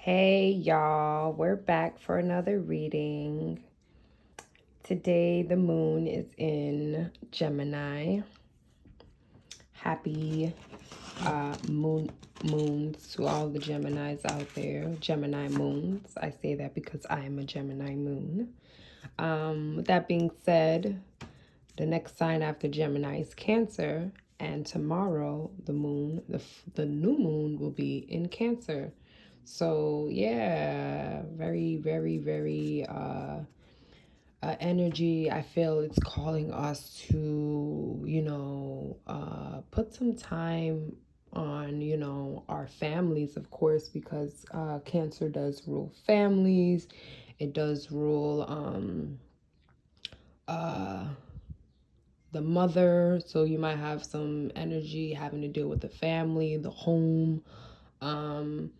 Hey y'all, we're back for another reading. Today the moon is in Gemini. Happy moons to all the Geminis out there. Gemini moons. I say that because I am a Gemini moon. With that being said, the next sign after Gemini is Cancer, and tomorrow the new moon will be in Cancer. So yeah, very, very, very energy. I feel it's calling us to, put some time on, our families, of course, because Cancer does rule families. It does rule uh the mother, so you might have some energy having to deal with the family, the home, um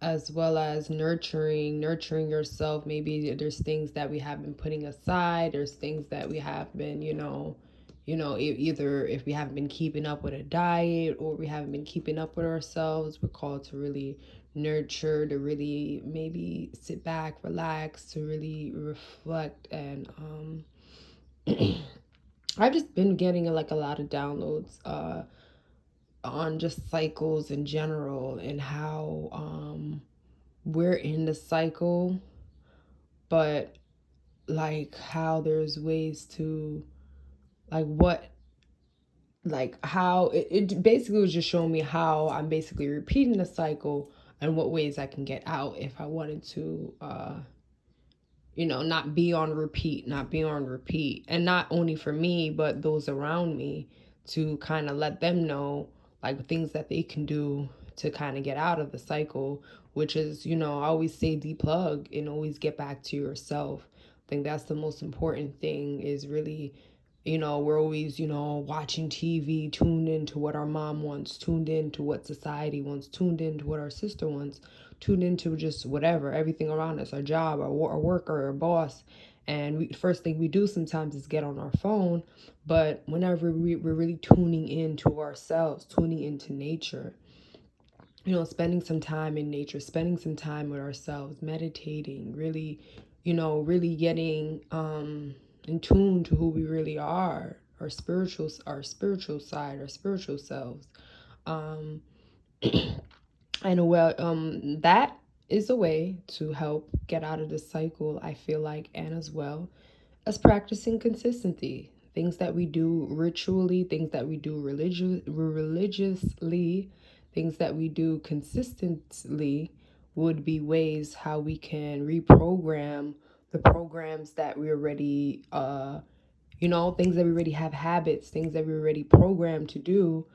as well as nurturing yourself. Maybe there's things that we have been putting aside, there's things that we have been, either if we haven't been keeping up with a diet or we haven't been keeping up with ourselves, we're called to really nurture, to really maybe sit back, relax, to really reflect. And I've just been getting like a lot of downloads on just cycles in general, and how we're in the cycle, but like how there's ways to, like, what, like how it basically was just showing me how I'm basically repeating the cycle, and what ways I can get out if I wanted to not be on repeat, and not only for me but those around me, to kind of let them know like things that they can do to kind of get out of the cycle, which is, I always say, deplug and always get back to yourself. I think that's the most important thing, is really, we're always, watching TV, tuned into what our mom wants, tuned into what society wants, tuned into what our sister wants, tuned into just whatever, everything around us, our job, our worker, our boss. And first thing we do sometimes is get on our phone. But whenever we're really tuning into ourselves, tuning into nature, spending some time in nature, spending some time with ourselves, meditating, really, really getting in tune to who we really are, our spiritual side, our spiritual selves. Um, and well, that is a way to help get out of the cycle, I feel like, and as well as practicing consistency. Things that we do ritually, things that we do religiously, things that we do consistently would be ways how we can reprogram the programs that we already, things that we already have habits, things that we already programmed to do.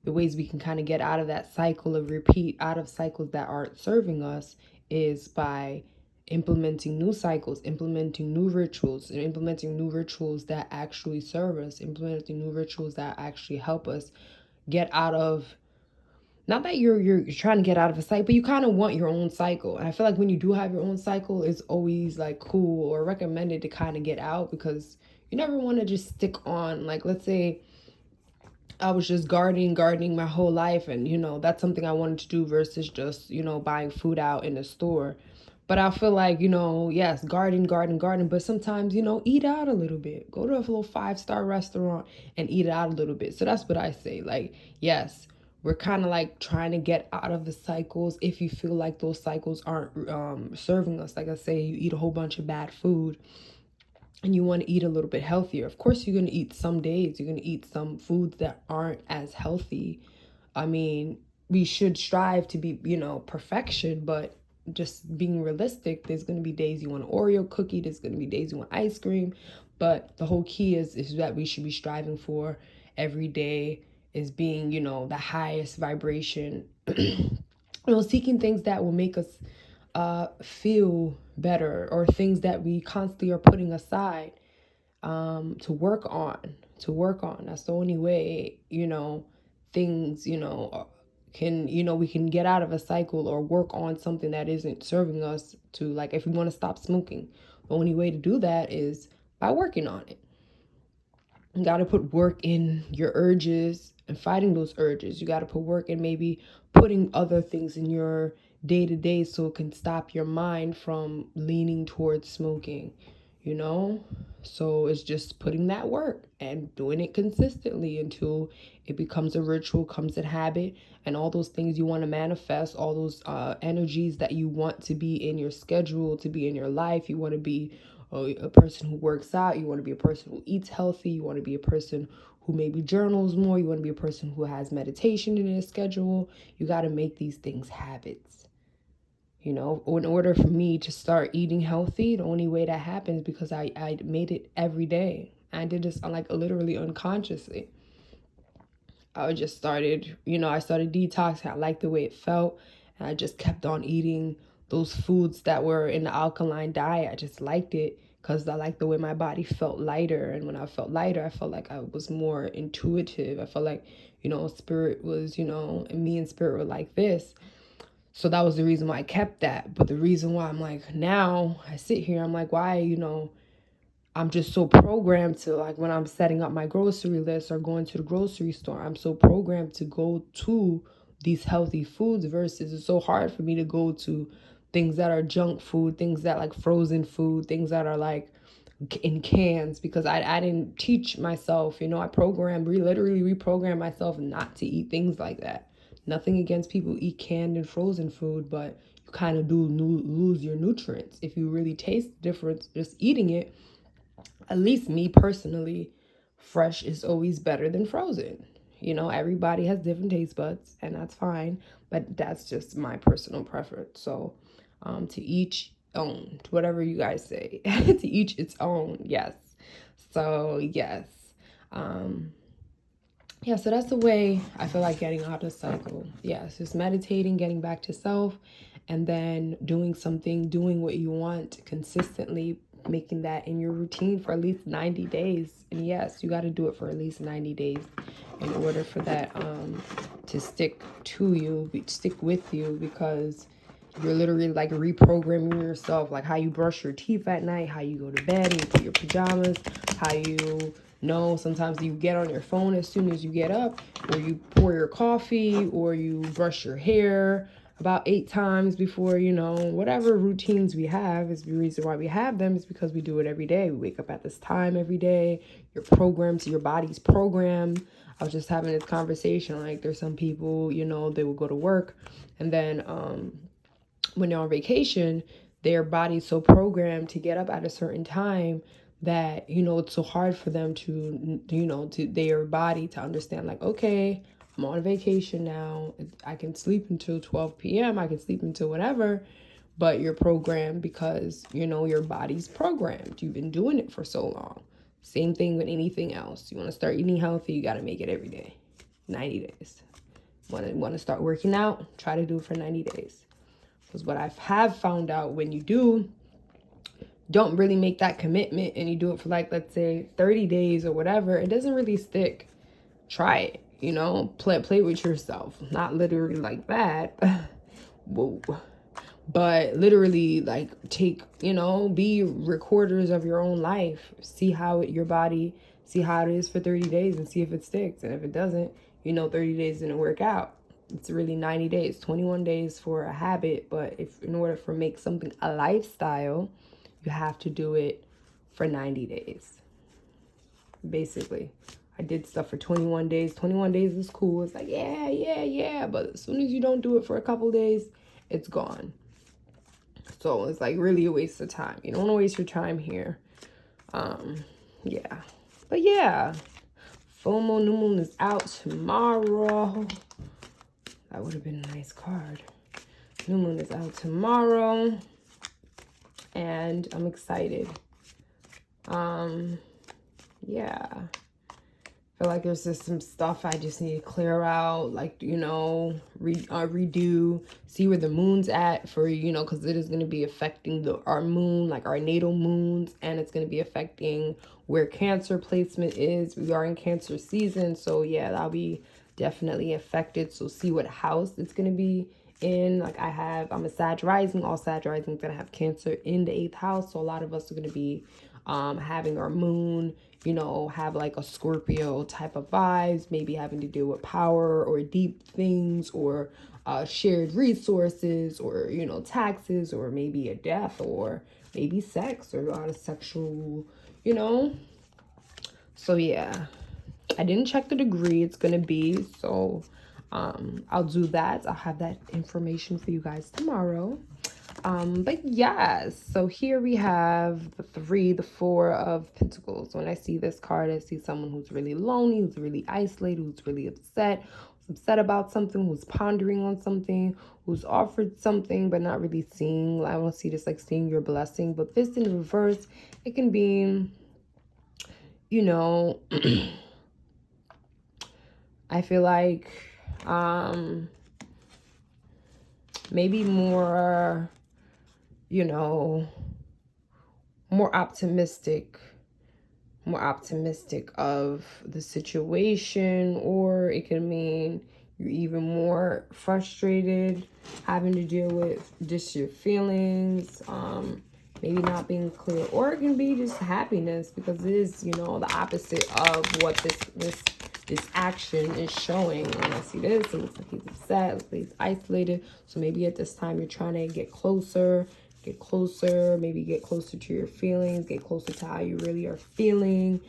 The ways we can kind of get out of that cycle of repeat, out of cycles that aren't serving us, is by implementing new cycles, implementing new rituals, and implementing new rituals that actually serve us, implementing new rituals that actually help us get out of, not that you're trying to get out of a cycle, but you kind of want your own cycle. And I feel like when you do have your own cycle, it's always like cool or recommended to kind of get out, because you never want to just stick on, like, let's say I was just gardening my whole life, and that's something I wanted to do, versus just, buying food out in the store. But I feel like, yes, garden, but sometimes, eat out a little bit. Go to a little 5-star restaurant and eat out a little bit. So that's what I say. Like, yes, we're kind of like trying to get out of the cycles. If you feel like those cycles aren't serving us, like I say, you eat a whole bunch of bad food and you want to eat a little bit healthier. Of course, you're going to eat some days, you're going to eat some foods that aren't as healthy. I mean, we should strive to be, perfection, but just being realistic, there's going to be days you want an Oreo cookie, there's going to be days you want ice cream. But the whole key is that we should be striving for every day is being, the highest vibration, seeking things that will make us feel better, or things that we constantly are putting aside to work on. That's the only way, things, can, we can get out of a cycle or work on something that isn't serving us. To, like, if we want to stop smoking, the only way to do that is by working on it. You got to put work in your urges and fighting those urges. You got to put work in maybe putting other things in your day to day so it can stop your mind from leaning towards smoking, you know? So it's just putting that work and doing it consistently until it becomes a ritual, comes a habit, and all those things you want to manifest, all those energies that you want to be in your schedule, to be in your life. You want to be a person who works out. You want to be a person who eats healthy. You want to be a person who maybe journals more. You want to be a person who has meditation in their schedule. You got to make these things habits. You know, in order for me to start eating healthy, the only way that happens because I made it every day. I did this like literally unconsciously. I just started, I started detoxing. I liked the way it felt. And I just kept on eating those foods that were in the alkaline diet. I just liked it because I liked the way my body felt lighter. And when I felt lighter, I felt like I was more intuitive. I felt like, spirit was, and me and spirit were like this. So that was the reason why I kept that. But the reason why I'm like, now I sit here, I'm like, why, I'm just so programmed to, like, when I'm setting up my grocery list or going to the grocery store, I'm so programmed to go to these healthy foods versus it's so hard for me to go to things that are junk food, things that like frozen food, things that are like in cans, because I didn't teach myself, I literally reprogrammed myself not to eat things like that. Nothing against people who eat canned and frozen food, but you kind of do lose your nutrients. If you really taste the difference just eating it, at least me personally, fresh is always better than frozen. Everybody has different taste buds, and that's fine, but that's just my personal preference. So, to each own, to whatever you guys say, to each its own, yes. So, yes. Yeah, so that's the way I feel like getting out of the cycle. Yes, just meditating, getting back to self, and then doing what you want consistently, making that in your routine for at least 90 days. And yes, you got to do it for at least 90 days in order for that to stick with you, because you're literally like reprogramming yourself, like how you brush your teeth at night, how you go to bed and you put your pajamas, how you sometimes you get on your phone as soon as you get up, or you pour your coffee, or you brush your hair about 8 times before, whatever routines we have. Is the reason why we have them is because we do it every day. We wake up at this time every day. You're programmed to your body's programmed. I was just having this conversation, like there's some people, they will go to work, and then when they're on vacation, their body's so programmed to get up at a certain time that, it's so hard for them to their body to understand, like, okay, I'm on vacation now. I can sleep until 12 p.m. I can sleep until whatever, but you're programmed because, your body's programmed. You've been doing it for so long. Same thing with anything else. You want to start eating healthy, you got to make it every day, 90 days. Want to start working out, try to do it for 90 days. Because what I have found out, when you don't really make that commitment and you do it for, like, let's say 30 days or whatever, it doesn't really stick. Try it, play with yourself. Not literally like that. Whoa. But literally, like, be recorders of your own life. See how it is for 30 days and see if it sticks. And if it doesn't, 30 days didn't work out. It's really 90 days, 21 days for a habit. But in order for make something a lifestyle, you have to do it for 90 days. Basically, I did stuff for 21 days. 21 days is cool. It's like, yeah. But as soon as you don't do it for a couple days, it's gone. So it's like really a waste of time. You don't want to waste your time here. Yeah. But yeah, full moon, new moon is out tomorrow. That would have been a nice card. New moon is out tomorrow, and I'm excited. Yeah. I feel like there's just some stuff I just need to clear out, like, redo, see where the moon's at for, because it is going to be affecting our moon, like our natal moons, and it's going to be affecting where Cancer placement is. We are in Cancer season, so yeah, that'll be definitely affected. So see what house it's going to be in. Like I'm a Sag rising. All Sag rising is going to have Cancer in the 8th house, so a lot of us are going to be having our moon, you know, have like a Scorpio type of vibes, maybe having to deal with power or deep things, or shared resources, or, you know, taxes, or maybe a death, or maybe sex, or a lot of sexual, you know. So yeah, I didn't check the degree it's gonna be, so I'll do that. I'll have that information for you guys tomorrow. But yes, so here we have the 4 of Pentacles. When I see this card, I see someone who's really lonely, who's really isolated, who's really upset about something, who's pondering on something, who's offered something but not really seeing. I don't see this like seeing your blessing, but this in reverse, it can be, you know, I feel like maybe more, you know, more optimistic of the situation, or it can mean you're even more frustrated, having to deal with just your feelings, maybe not being clear, or it can be just happiness, because it is, you know, the opposite of what this action is showing. When I see this, it looks like he's upset, it looks like he's isolated. So maybe at this time you're trying to get closer, maybe get closer to your feelings, get closer to how you really are feeling.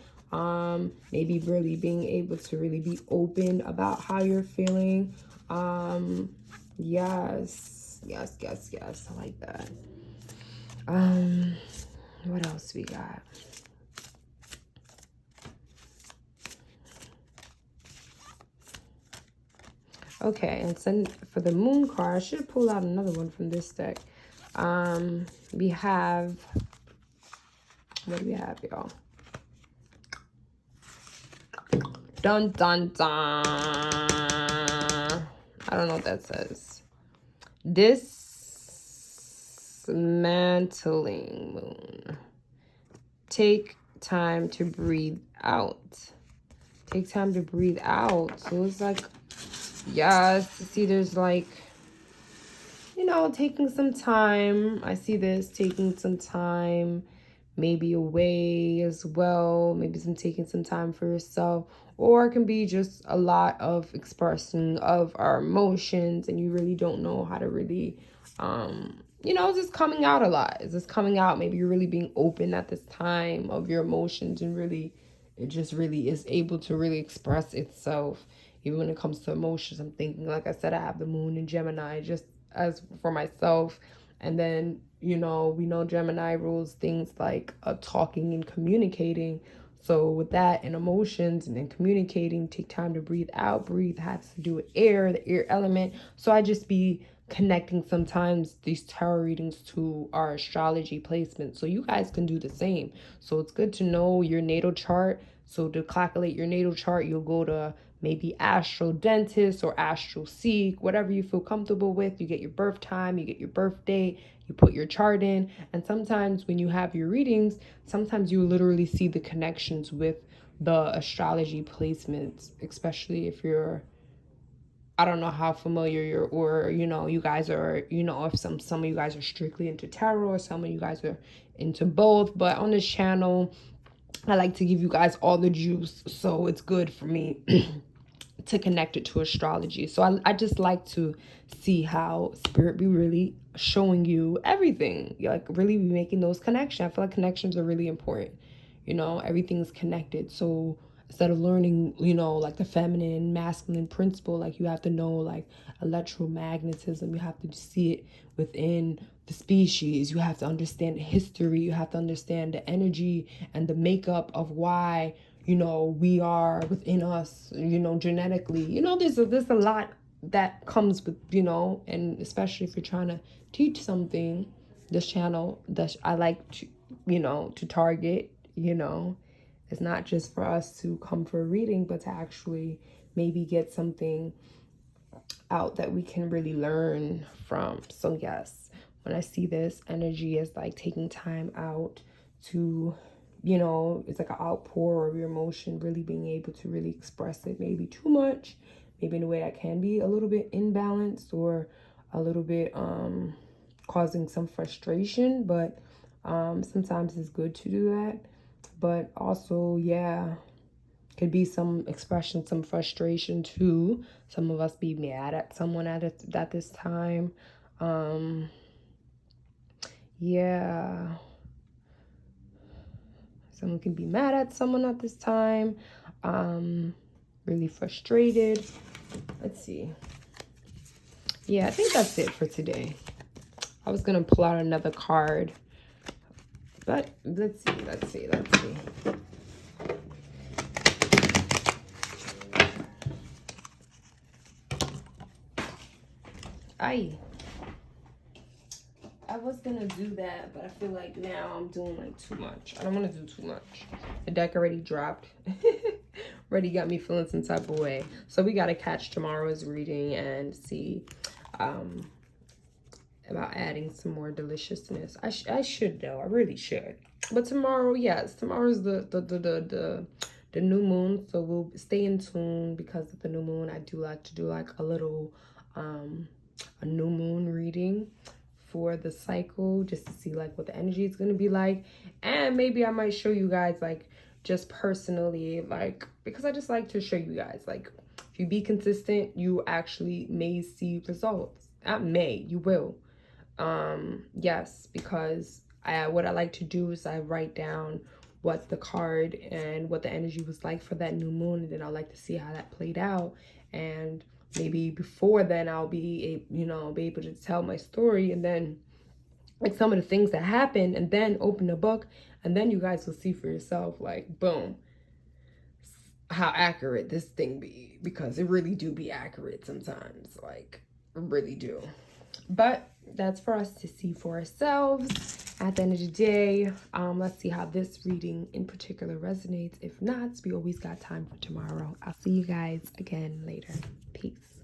Maybe really being able to really be open about how you're feeling. Yes, I like that. What else we got? Okay, and so for the moon card, I should pull out another one from this deck. We have, what do we have, y'all? Dun, dun, dun. I don't know what that says. Dismantling moon. Take time to breathe out. Take time to breathe out. So it's like, yes, see, there's like, you know, taking some time. I see this taking some time, maybe away as well, maybe taking some time for yourself, or it can be just a lot of expressing of our emotions, and you really don't know how to really, you know, it's just coming out a lot. It's just coming out. Maybe you're really being open at this time of your emotions, and really, it just really is able to really express itself. Even when it comes to emotions, I'm thinking, like I said, I have the moon in Gemini, just as for myself. And then, you know, we know Gemini rules things like talking and communicating. So with that and emotions and then communicating, take time to breathe out. Breathe has to do with air, the air element. So I just be connecting sometimes these tarot readings to our astrology placement, so you guys can do the same. So it's good to know your natal chart. So to calculate your natal chart, you'll go to maybe Astro Dentist or Astro Seek, whatever you feel comfortable with. You get your birth time, you get your birth date, you put your chart in. And sometimes when you have your readings, sometimes you literally see the connections with the astrology placements, especially if you're, I don't know how familiar you're, or, you know, you guys are, you know, if some of you guys are strictly into tarot, or some of you guys are into both. But on this channel, I like to give you guys all the juice, so it's good for me to connect it to astrology. So I just like to see how spirit be really showing you everything, like really making those connections. I feel like connections are really important. You know, everything's connected. So instead of learning, you know, like the feminine, masculine principle, like you have to know like electromagnetism. You have to see it within the species. You have to understand the history. You have to understand the energy and the makeup of why, you know, we are within us, you know, genetically. You know, there's a lot that comes with, you know, and especially if you're trying to teach something, this channel that I like to, you know, to target, you know, it's not just for us to come for a reading, but to actually maybe get something out that we can really learn from. So yes, when I see this energy as like taking time out to, you know, it's like an outpour of your emotion, really being able to really express it, maybe too much, maybe in a way that can be a little bit imbalanced, or a little bit causing some frustration. But Sometimes it's good to do that, but also, yeah, could be some expression, some frustration too. Some of us be mad at someone at this time. Yeah, someone can be mad at someone at this time. Really frustrated. Let's see. Yeah, I think that's it for today. I was gonna pull out another card, but let's see. I was gonna do that, but I feel like now I'm doing like too much. I don't want to do too much. The deck already dropped. Already got me feeling some type of way. So we gotta catch tomorrow's reading and see about adding some more deliciousness. I should though. I really should. But tomorrow, yes, tomorrow's the new moon, so we'll stay in tune because of the new moon. I do like to do like a little a new moon reading for the cycle, just to see like what the energy is going to be like, and maybe I might show you guys like just personally, like, because I just like to show you guys like if you be consistent, you actually may see results. Not may, you will. Yes, because what I like to do is I write down what the card and what the energy was like for that new moon, and then I like to see how that played out, and maybe before then I'll be able to tell my story, and then like some of the things that happened, and then open the book, and then you guys will see for yourself, like, boom, how accurate this thing be, because it really do be accurate sometimes, like, really do. But that's for us to see for ourselves at the end of the day. Let's see how this reading in particular resonates. If not, we always got time for tomorrow. I'll see you guys again later. Peace.